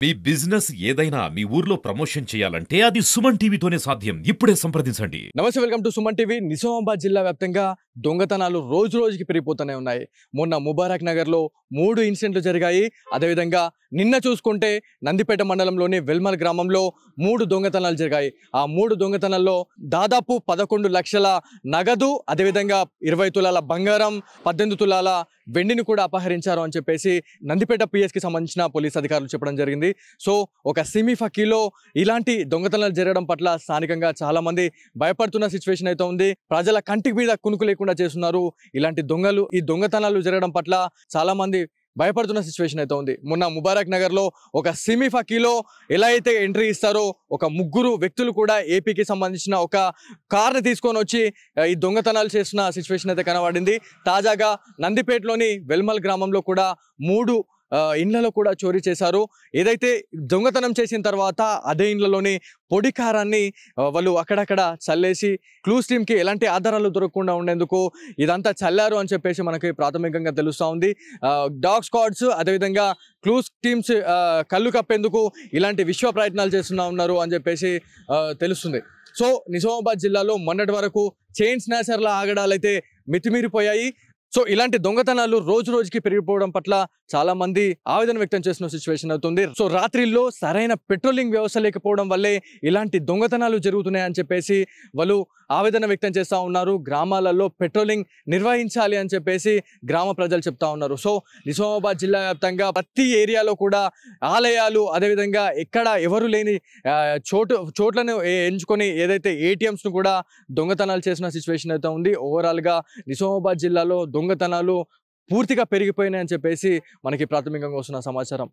మీ business ఏదైనా మీ ఊర్లో promotion చేయాలంటే అది సుమన్ టీవీతోనే సాధ్యం. ఇప్పుడే సంప్రదించండి. నమస్తే, welcome to Suman TV. Nizamabad జిల్లా వ్యాప్తంగా దొంగతనాలు రోజు రోజుకి పెరిగిపోతూనే ఉన్నాయి. మొన్న ముబారక్ నగర్లో 3 ఇన్సిడెంట్లు జరిగాయి. అదేవిధంగా నిన్న చూసుకుంటే నందిపేట మండలంలోని వెల్మల్ గ్రామంలో 3 దొంగతనాలు జరిగాయి. ఆ 3 దొంగతనాల్లో దాదాపు 11 లక్షల నగదు, అదేవిధంగా 20 తులాల బంగారం, 18 తులాల వెండిని కూడా అపహరించారు అని చెప్పేసి నందిపేట పిఎస్కి సంబంధించిన పోలీస్ అధికారులు చెప్పడం జరిగింది. సో ఒక సిమీ ఫకీలో ఇలాంటి దొంగతనాలు జరగడం పట్ల స్థానికంగా చాలా మంది భయపడుతున్న సిచ్యువేషన్ అయితే ఉంది. ప్రజల కంటికి మీద కునుకు లేకుండా చేస్తున్నారు. ఇలాంటి ఈ దొంగతనాలు జరగడం పట్ల చాలా మంది భయపడుతున్న సిచ్యువేషన్ అయితే ఉంది. మొన్న ముబారక్ నగర్లో ఒక సిమీ ఫకీలో ఎలా అయితే ఎంట్రీ ఇస్తారో ఒక 3 వ్యక్తులు కూడా ఏపీకి సంబంధించిన ఒక కార్ని తీసుకొని వచ్చి ఈ దొంగతనాలు చేస్తున్న సిచ్యువేషన్ అయితే కనబడింది. తాజాగా నందిపేటలోని వెల్మల్ గ్రామంలో కూడా 3 ఇండ్లలో కూడా చోరీ చేశారు. ఏదైతే దొంగతనం చేసిన తర్వాత అదే ఇండ్లలోని పొడి కారాన్ని వాళ్ళు అక్కడక్కడ చల్లేసి క్లూస్ టీమ్కి ఎలాంటి ఆధారాలు దొరకకుండా ఉండేందుకు ఇదంతా చల్లారు అని చెప్పేసి మనకి ప్రాథమికంగా తెలుస్తూ ఉంది. డాగ్ స్క్వాడ్స్ అదేవిధంగా క్లూస్ టీమ్స్ కళ్ళు కప్పేందుకు ఇలాంటి విశ్వ ప్రయత్నాలు చేస్తున్నా ఉన్నారు అని చెప్పేసి తెలుస్తుంది. సో నిజామాబాద్ జిల్లాలో మొన్నటి వరకు చైన్ స్నాచర్ల ఆగడాలైతే మితిమీరిపోయాయి. సో ఇలాంటి దొంగతనాలు రోజు రోజుకి పెరిగిపోవడం పట్ల చాలా మంది ఆవేదన వ్యక్తం చేస్తున్న సిచ్యువేషన్ అవుతుంది. సో రాత్రిల్లో సరైన పెట్రోలింగ్ వ్యవస్థ లేకపోవడం వల్లే ఇలాంటి దొంగతనాలు జరుగుతున్నాయని చెప్పేసి వాళ్ళు ఆవేదన వ్యక్తం చేస్తూ ఉన్నారు. గ్రామాలలో పెట్రోలింగ్ నిర్వహించాలి అని చెప్పేసి గ్రామ ప్రజలు చెప్తా ఉన్నారు. సో నిజామాబాద్ జిల్లా వ్యాప్తంగా ప్రతి ఏరియాలో కూడా ఆలయాలు, అదేవిధంగా ఎక్కడ ఎవరు లేని చోట్లను ఎంచుకొని ఏదైతే ఏటీఎంస్ను కూడా దొంగతనాలు చేసిన సిచ్యువేషన్ అయితే ఉంది. ఓవరాల్గా నిజామాబాద్ జిల్లాలో దొంగతనాలు పూర్తిగా పెరిగిపోయినాయని చెప్పేసి మనకి ప్రాథమికంగా వస్తున్న సమాచారం.